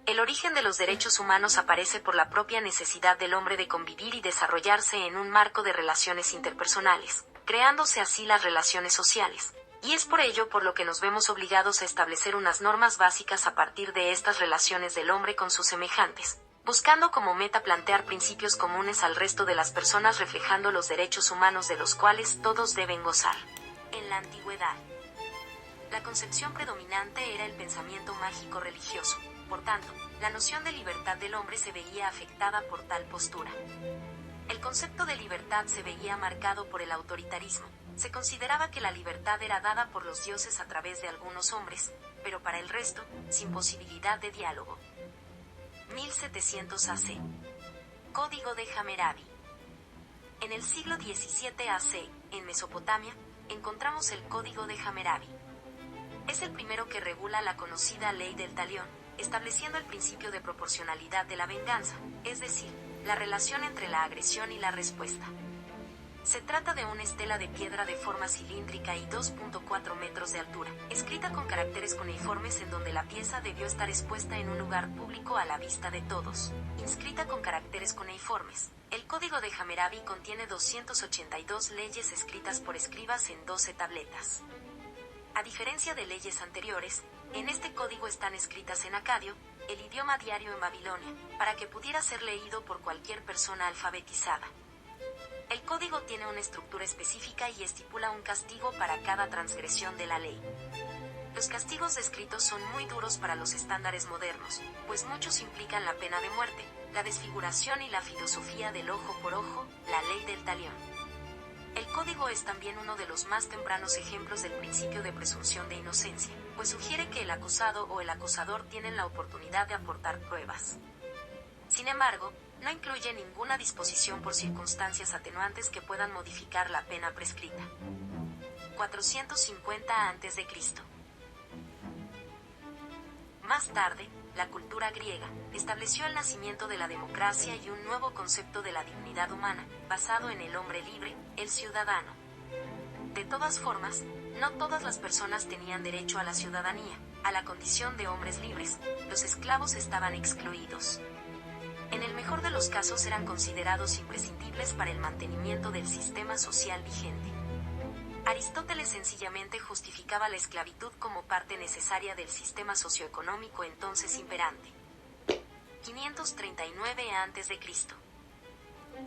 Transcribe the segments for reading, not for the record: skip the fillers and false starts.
El origen de los derechos humanos aparece por la propia necesidad del hombre de convivir y desarrollarse en un marco de relaciones interpersonales, creándose así las relaciones sociales. Y es por ello por lo que nos vemos obligados a establecer unas normas básicas a partir de estas relaciones del hombre con sus semejantes, buscando como meta plantear principios comunes al resto de las personas reflejando los derechos humanos de los cuales todos deben gozar. En la antigüedad, la concepción predominante era el pensamiento mágico religioso. Por tanto, la noción de libertad del hombre se veía afectada por tal postura. El concepto de libertad se veía marcado por el autoritarismo. Se consideraba que la libertad era dada por los dioses a través de algunos hombres, pero para el resto, sin posibilidad de diálogo. 1700 AC. Código de Hammurabi. En el siglo XVII AC, en Mesopotamia, encontramos el Código de Hammurabi. Es el primero que regula la conocida ley del talión, estableciendo el principio de proporcionalidad de la venganza, es decir, la relación entre la agresión y la respuesta. Se trata de una estela de piedra de forma cilíndrica y 2.4 metros de altura, escrita con caracteres cuneiformes en donde la pieza debió estar expuesta en un lugar público a la vista de todos. Inscrita con caracteres cuneiformes, el Código de Hammurabi contiene 282 leyes escritas por escribas en 12 tabletas. A diferencia de leyes anteriores, en este código están escritas en acadio, el idioma diario en Babilonia, para que pudiera ser leído por cualquier persona alfabetizada. El código tiene una estructura específica y estipula un castigo para cada transgresión de la ley. Los castigos descritos son muy duros para los estándares modernos, pues muchos implican la pena de muerte, la desfiguración y la filosofía del ojo por ojo, la ley del talión. El código es también uno de los más tempranos ejemplos del principio de presunción de inocencia, pues sugiere que el acusado o el acusador tienen la oportunidad de aportar pruebas. Sin embargo, no incluye ninguna disposición por circunstancias atenuantes que puedan modificar la pena prescrita. 450 a.C. Más tarde, la cultura griega estableció el nacimiento de la democracia y un nuevo concepto de la dignidad humana, basado en el hombre libre, el ciudadano. De todas formas, no todas las personas tenían derecho a la ciudadanía, a la condición de hombres libres. Los esclavos estaban excluidos. En el mejor de los casos eran considerados imprescindibles para el mantenimiento del sistema social vigente. Aristóteles sencillamente justificaba la esclavitud como parte necesaria del sistema socioeconómico entonces imperante. 539 a.C.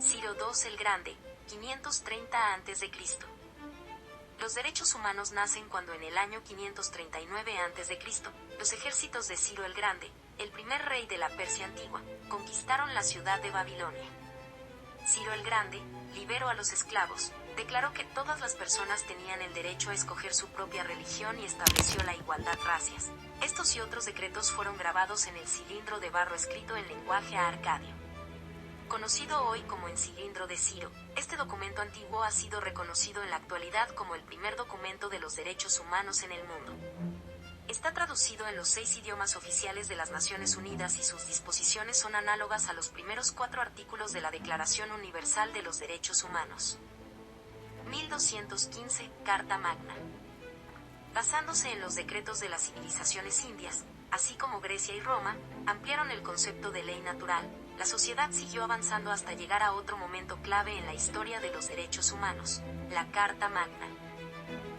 Ciro II el Grande, 530 a.C. Los derechos humanos nacen cuando en el año 539 a.C., los ejércitos de Ciro el Grande, el primer rey de la Persia antigua, conquistaron la ciudad de Babilonia. Ciro el Grande liberó a los esclavos, declaró que todas las personas tenían el derecho a escoger su propia religión y estableció la igualdad racias. Estos y otros decretos fueron grabados en el cilindro de barro escrito en lenguaje arcadio. Conocido hoy como en cilindro de Ciro, este documento antiguo ha sido reconocido en la actualidad como el primer documento de los derechos humanos en el mundo. Está traducido en los 6 idiomas oficiales de las Naciones Unidas y sus disposiciones son análogas a los primeros 4 artículos de la Declaración Universal de los Derechos Humanos. 1215, Carta Magna. Basándose en los decretos de las civilizaciones indias, así como Grecia y Roma, ampliaron el concepto de ley natural. La sociedad siguió avanzando hasta llegar a otro momento clave en la historia de los derechos humanos, la Carta Magna.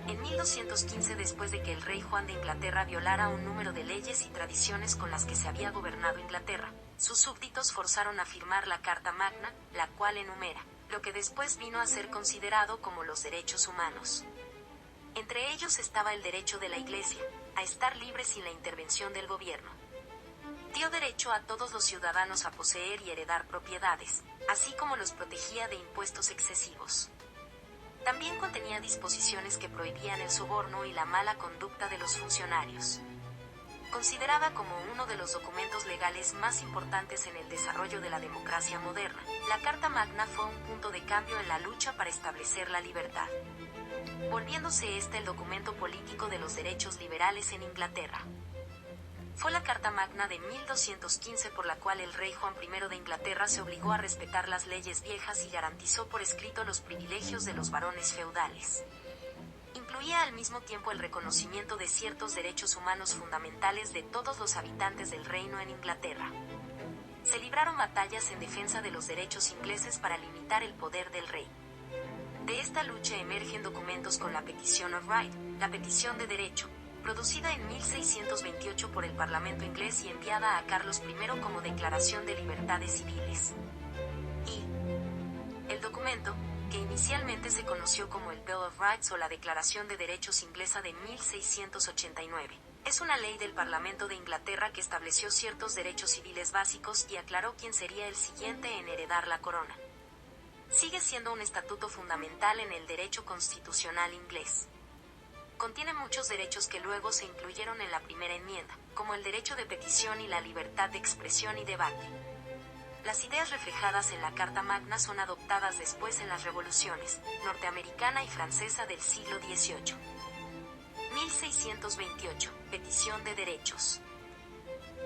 En 1215, después de que el rey Juan de Inglaterra violara un número de leyes y tradiciones con las que se había gobernado Inglaterra, sus súbditos forzaron a firmar la Carta Magna, la cual enumera lo que después vino a ser considerado como los derechos humanos. Entre ellos estaba el derecho de la Iglesia a estar libre sin la intervención del gobierno. Dio derecho a todos los ciudadanos a poseer y heredar propiedades, así como los protegía de impuestos excesivos. También contenía disposiciones que prohibían el soborno y la mala conducta de los funcionarios. Considerada como uno de los documentos legales más importantes en el desarrollo de la democracia moderna, la Carta Magna fue un punto de cambio en la lucha para establecer la libertad, volviéndose el documento político de los derechos liberales en Inglaterra. Fue la Carta Magna de 1215 por la cual el rey Juan I de Inglaterra se obligó a respetar las leyes viejas y garantizó por escrito los privilegios de los varones feudales, incluía al mismo tiempo el reconocimiento de ciertos derechos humanos fundamentales de todos los habitantes del reino en Inglaterra. Se libraron batallas en defensa de los derechos ingleses para limitar el poder del rey. De esta lucha emergen documentos con la Petition of Right, la petición de derecho, producida en 1628 por el Parlamento inglés y enviada a Carlos I como Declaración de Libertades Civiles. Y el documento, que inicialmente se conoció como el Bill of Rights o la Declaración de Derechos inglesa de 1689, es una ley del Parlamento de Inglaterra que estableció ciertos derechos civiles básicos y aclaró quién sería el siguiente en heredar la corona. Sigue siendo un estatuto fundamental en el derecho constitucional inglés. Contiene muchos derechos que luego se incluyeron en la primera enmienda, como el derecho de petición y la libertad de expresión y debate. Las ideas reflejadas en la Carta Magna son adoptadas después en las revoluciones norteamericana y francesa del siglo XVIII. 1628. Petición de derechos.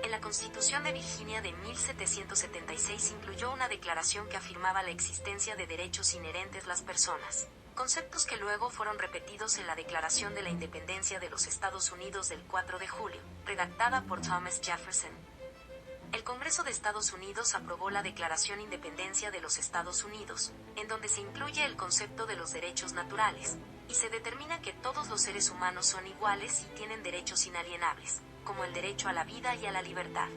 En la Constitución de Virginia de 1776 incluyó una declaración que afirmaba la existencia de derechos inherentes a las personas, conceptos que luego fueron repetidos en la Declaración de la Independencia de los Estados Unidos del 4 de julio, redactada por Thomas Jefferson. El Congreso de Estados Unidos aprobó la Declaración de Independencia de los Estados Unidos, en donde se incluye el concepto de los derechos naturales, y se determina que todos los seres humanos son iguales y tienen derechos inalienables, como el derecho a la vida y a la libertad.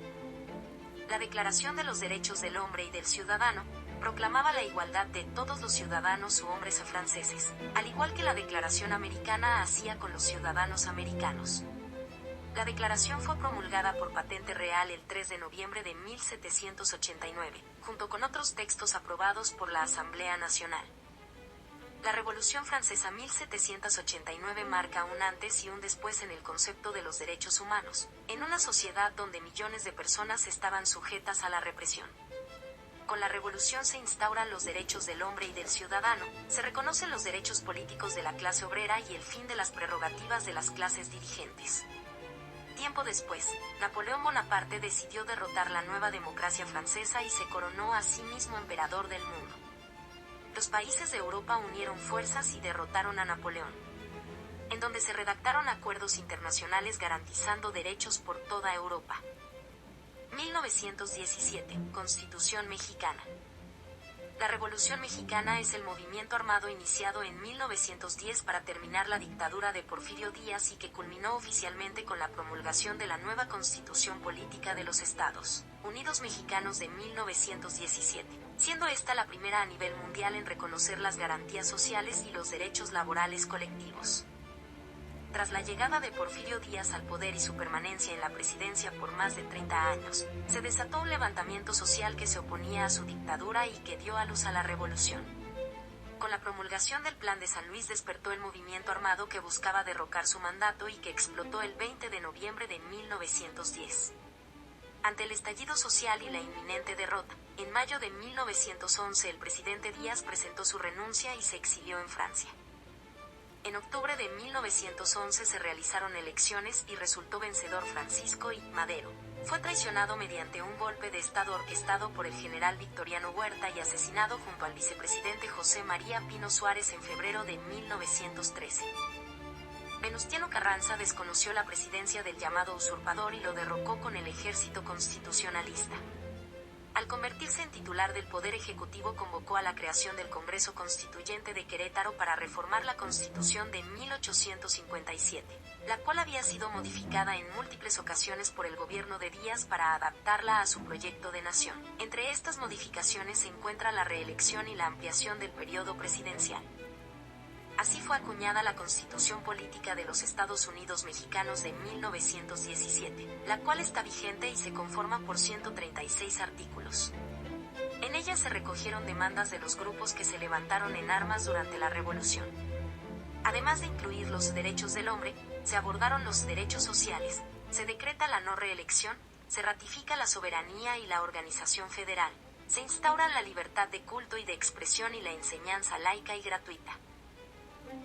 La Declaración de los Derechos del Hombre y del Ciudadano proclamaba la igualdad de todos los ciudadanos u hombres franceses, al igual que la Declaración Americana hacía con los ciudadanos americanos. La declaración fue promulgada por patente real el 3 de noviembre de 1789, junto con otros textos aprobados por la Asamblea Nacional. La Revolución Francesa 1789 marca un antes y un después en el concepto de los derechos humanos, en una sociedad donde millones de personas estaban sujetas a la represión. Con la revolución se instauran los derechos del hombre y del ciudadano, se reconocen los derechos políticos de la clase obrera y el fin de las prerrogativas de las clases dirigentes. Tiempo después, Napoleón Bonaparte decidió derrotar la nueva democracia francesa y se coronó a sí mismo emperador del mundo. Los países de Europa unieron fuerzas y derrotaron a Napoleón, en donde se redactaron acuerdos internacionales garantizando derechos por toda Europa. 1917, Constitución Mexicana. La Revolución Mexicana es el movimiento armado iniciado en 1910 para terminar la dictadura de Porfirio Díaz y que culminó oficialmente con la promulgación de la nueva Constitución Política de los Estados Unidos Mexicanos de 1917, siendo esta la primera a nivel mundial en reconocer las garantías sociales y los derechos laborales colectivos. Tras la llegada de Porfirio Díaz al poder y su permanencia en la presidencia por más de 30 años, se desató un levantamiento social que se oponía a su dictadura y que dio a luz a la revolución. Con la promulgación del Plan de San Luis despertó el movimiento armado que buscaba derrocar su mandato y que explotó el 20 de noviembre de 1910. Ante el estallido social y la inminente derrota, en mayo de 1911 el presidente Díaz presentó su renuncia y se exilió en Francia. En octubre de 1911 se realizaron elecciones y resultó vencedor Francisco I. Madero. Fue traicionado mediante un golpe de Estado orquestado por el general Victoriano Huerta y asesinado junto al vicepresidente José María Pino Suárez en febrero de 1913. Venustiano Carranza desconoció la presidencia del llamado usurpador y lo derrocó con el ejército constitucionalista. Al convertirse en titular del Poder Ejecutivo convocó a la creación del Congreso Constituyente de Querétaro para reformar la Constitución de 1857, la cual había sido modificada en múltiples ocasiones por el gobierno de Díaz para adaptarla a su proyecto de nación. Entre estas modificaciones se encuentra la reelección y la ampliación del periodo presidencial. Así fue acuñada la Constitución Política de los Estados Unidos Mexicanos de 1917, la cual está vigente y se conforma por 136 artículos. En ella se recogieron demandas de los grupos que se levantaron en armas durante la Revolución. Además de incluir los derechos del hombre, se abordaron los derechos sociales, se decreta la no reelección, se ratifica la soberanía y la organización federal, se instaura la libertad de culto y de expresión y la enseñanza laica y gratuita.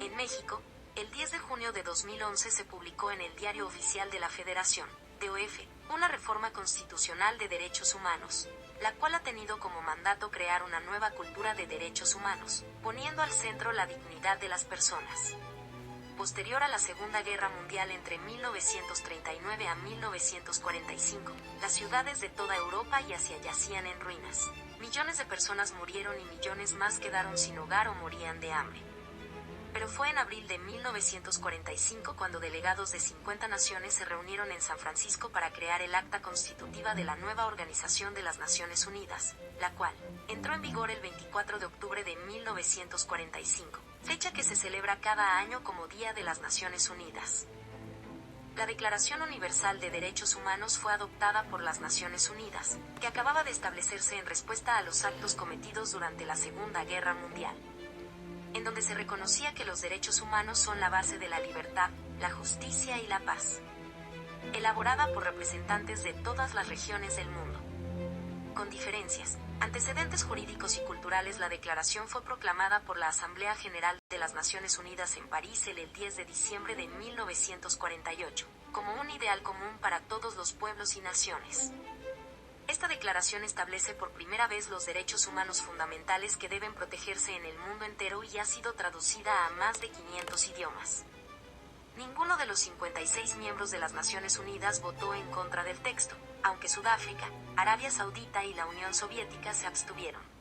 En México, el 10 de junio de 2011 se publicó en el Diario Oficial de la Federación, DOF, una reforma constitucional de derechos humanos, la cual ha tenido como mandato crear una nueva cultura de derechos humanos, poniendo al centro la dignidad de las personas. Posterior a la Segunda Guerra Mundial entre 1939 a 1945, las ciudades de toda Europa y Asia yacían en ruinas. Millones de personas murieron y millones más quedaron sin hogar o morían de hambre. Pero fue en abril de 1945 cuando delegados de 50 naciones se reunieron en San Francisco para crear el Acta Constitutiva de la nueva Organización de las Naciones Unidas, la cual entró en vigor el 24 de octubre de 1945, fecha que se celebra cada año como Día de las Naciones Unidas. La Declaración Universal de Derechos Humanos fue adoptada por las Naciones Unidas, que acababa de establecerse en respuesta a los actos cometidos durante la Segunda Guerra Mundial, en donde se reconocía que los derechos humanos son la base de la libertad, la justicia y la paz. Elaborada por representantes de todas las regiones del mundo. Con diferencias, antecedentes jurídicos y culturales, la declaración fue proclamada por la Asamblea General de las Naciones Unidas en París el 10 de diciembre de 1948, como un ideal común para todos los pueblos y naciones. Esta declaración establece por primera vez los derechos humanos fundamentales que deben protegerse en el mundo entero y ha sido traducida a más de 500 idiomas. Ninguno de los 56 miembros de las Naciones Unidas votó en contra del texto, aunque Sudáfrica, Arabia Saudita y la Unión Soviética se abstuvieron.